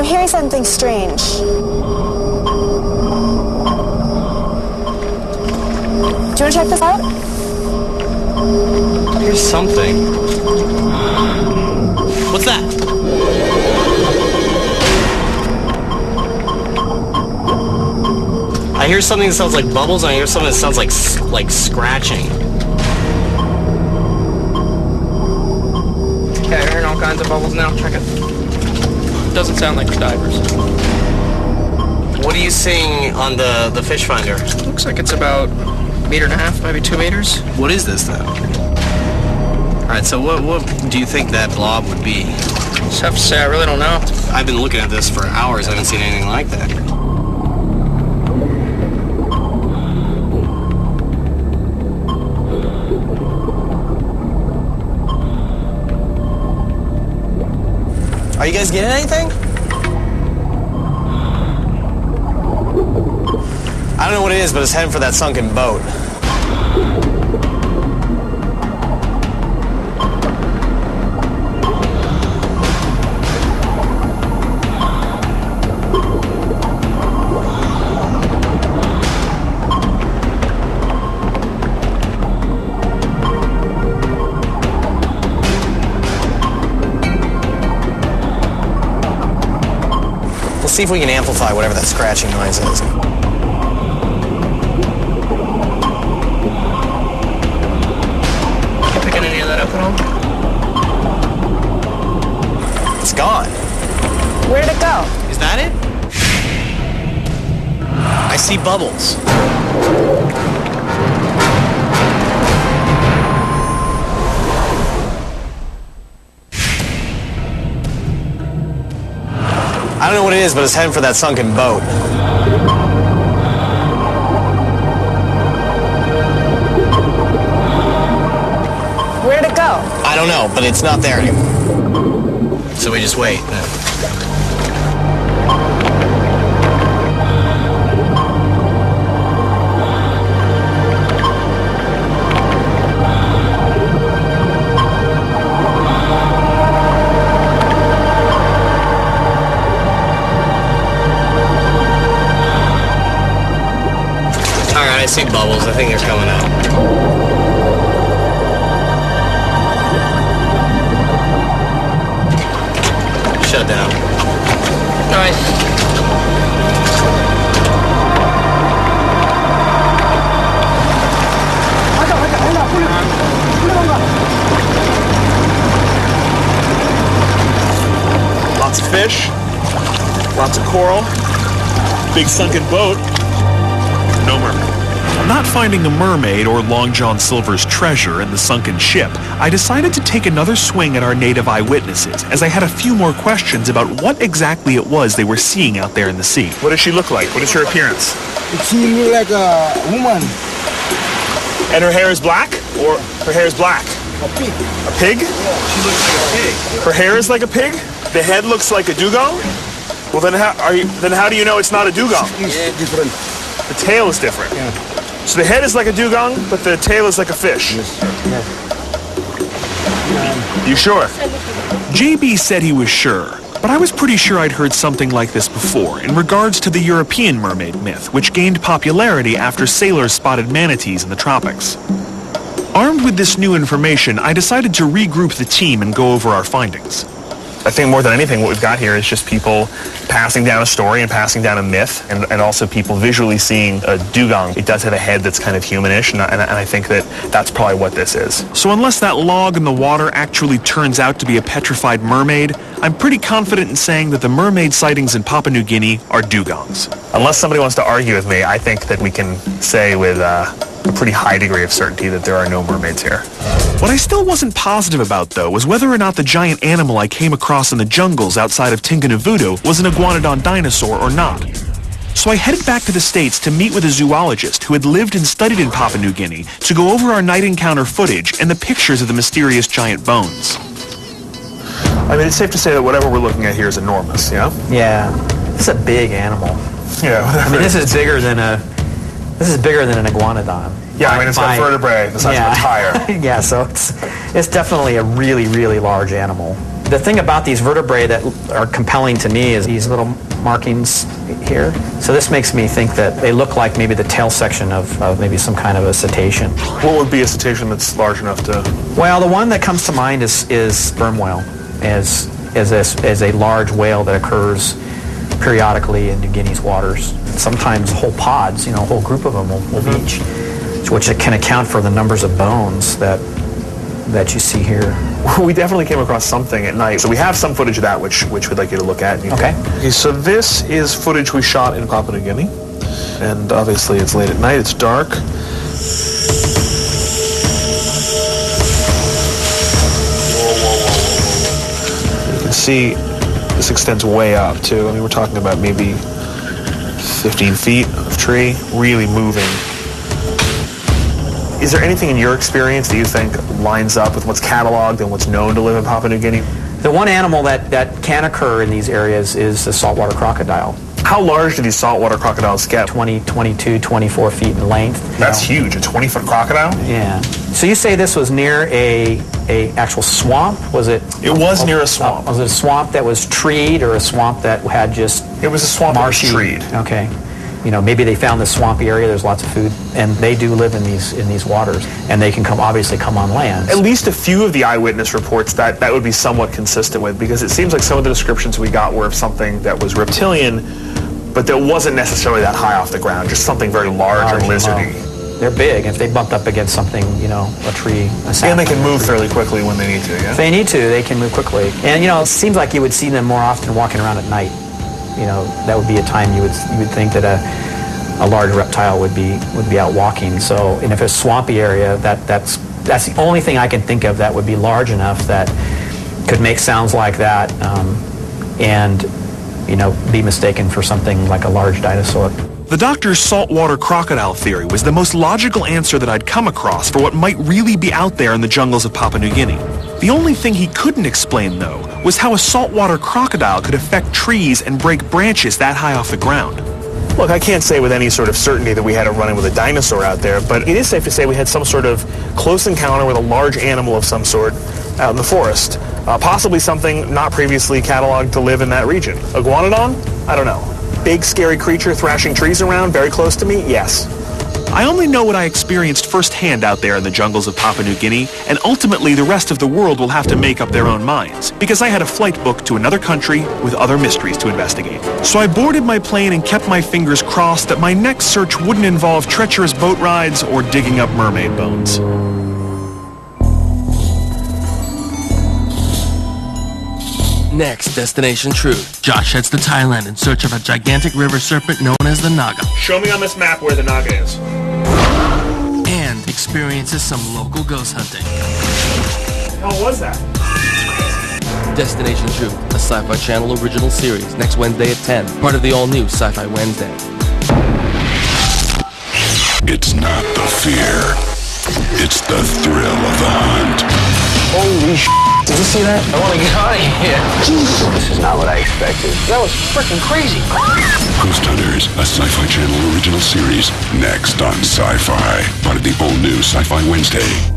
hearing something strange. Do you want to check this out? Here's something. What's that? I hear something that sounds like bubbles, and I hear something that sounds like scratching. Okay, I'm hearing all kinds of bubbles now. Check it. Doesn't sound like the divers. What are you seeing on the fish finder? Looks like it's about 1.5 meters, maybe 2 meters. What is this, though? All right, so what do you think that blob would be? Just have to say, I really don't know. I've been looking at this for hours. I haven't seen anything like that. Are you guys getting anything? I don't know what it is, but it's heading for that sunken boat. Let's see if we can amplify whatever that scratching noise is. You picking any of that up at all? It's gone. Where'd it go? Is that it? I see bubbles. I don't know what it is, but it's heading for that sunken boat. Where'd it go? I don't know, but it's not there anymore. So we just wait. Alright, I see bubbles. I think they're coming out. Shut down. Nice. Lots of fish, lots of coral, big sunken boat, no mermaid. Not finding a mermaid or Long John Silver's treasure in the sunken ship, I decided to take another swing at our native eyewitnesses, as I had a few more questions about what exactly it was they were seeing out there in the sea. What does she look like? What is her appearance? She look like a woman. And her hair is black? Or her hair is black? A pig. A pig? She looks like a pig. Her hair is like a pig? The head looks like a dugong? Well, then how do you know it's not a dugong? It's different. The tail is different. Yeah. So the head is like a dugong, but the tail is like a fish. Yes. You sure? JB said he was sure, but I was pretty sure I'd heard something like this before in regards to the European mermaid myth, which gained popularity after sailors spotted manatees in the tropics. Armed with this new information, I decided to regroup the team and go over our findings. I think more than anything what we've got here is just people passing down a story and passing down a myth, and also people visually seeing a dugong. It does have a head that's kind of humanish, and I think that that's probably what this is. So unless that log in the water actually turns out to be a petrified mermaid, I'm pretty confident in saying that the mermaid sightings in Papua New Guinea are dugongs. Unless somebody wants to argue with me, I think that we can say with a pretty high degree of certainty that there are no mermaids here. What I still wasn't positive about, though, was whether or not the giant animal I came across in the jungles outside of Tinganuvutu was an Iguanodon dinosaur or not. So I headed back to the States to meet with a zoologist who had lived and studied in Papua New Guinea to go over our night encounter footage and the pictures of the mysterious giant bones. I mean, it's safe to say that whatever we're looking at here is enormous, yeah? Yeah, this is a big animal. Yeah. I mean, this is bigger than an iguanodon. Yeah, I mean, it's got vertebrae the size of a tire. Yeah, so it's definitely a really, really large animal. The thing about these vertebrae that are compelling to me is these little markings here. So this makes me think that they look like maybe the tail section of maybe some kind of a cetacean. What would be a cetacean that's large enough to... Well, the one that comes to mind is sperm whale, as a large whale that occurs periodically in New Guinea's waters. Sometimes whole pods, a whole group of them will beach, which can account for the numbers of bones that you see here. We definitely came across something at night. So we have some footage of that, which we'd like you to look at. Okay. So this is footage we shot in Papua New Guinea. And obviously it's late at night, it's dark. You can see this extends way up too. I mean, we're talking about maybe 15 feet of tree, really moving. Is there anything in your experience that you think lines up with what's cataloged and what's known to live in Papua New Guinea? The one animal that can occur in these areas is the saltwater crocodile. How large do these saltwater crocodiles get? 20, 22, 24 feet in length. That's huge, a 20-foot crocodile? Yeah. So you say this was near a actual swamp? Was it? It was near a swamp. Was it a swamp that was treed or a swamp that had just It was a swamp marshy? that was treed. Okay. Maybe they found this swampy area, there's lots of food, and they do live in these waters, and they can obviously come on land. At least a few of the eyewitness reports that would be somewhat consistent with, because it seems like some of the descriptions we got were of something that was reptilian, but that wasn't necessarily that high off the ground, just something very large and lizardy. They're big. If they bumped up against something, a tree, a sapling. And they can move fairly quickly when they need to, yeah? If they need to, they can move quickly. And, it seems like you would see them more often walking around at night. That would be a time you would think that a large reptile would be out walking. So, and if it's a swampy area, that's the only thing I can think of that would be large enough that could make sounds like that, and be mistaken for something like a large dinosaur. The doctor's saltwater crocodile theory was the most logical answer that I'd come across for what might really be out there in the jungles of Papua New Guinea. The only thing he couldn't explain, though, was how a saltwater crocodile could affect trees and break branches that high off the ground. Look, I can't say with any sort of certainty that we had a run-in with a dinosaur out there, but it is safe to say we had some sort of close encounter with a large animal of some sort out in the forest. Possibly something not previously cataloged to live in that region. Iguanodon? I don't know. Big, scary creature thrashing trees around, very close to me? Yes. I only know what I experienced firsthand out there in the jungles of Papua New Guinea, and ultimately the rest of the world will have to make up their own minds, because I had a flight booked to another country with other mysteries to investigate. So I boarded my plane and kept my fingers crossed that my next search wouldn't involve treacherous boat rides or digging up mermaid bones. Next, Destination Truth. Josh heads to Thailand in search of a gigantic river serpent known as the Naga. Show me on this map where the Naga is. And experiences some local ghost hunting. What the hell was that? Destination Truth, a Sci-Fi Channel original series, next Wednesday at 10. Part of the all-new Sci-Fi Wednesday. It's not the fear. It's the thrill of the hunt. Holy sh**. Did you see that? I want to get out of here. This is not what I expected. That was freaking crazy. Ghost Hunters, a Sci-Fi Channel original series, next on Sci-Fi. Part of the all-new Sci-Fi Wednesday.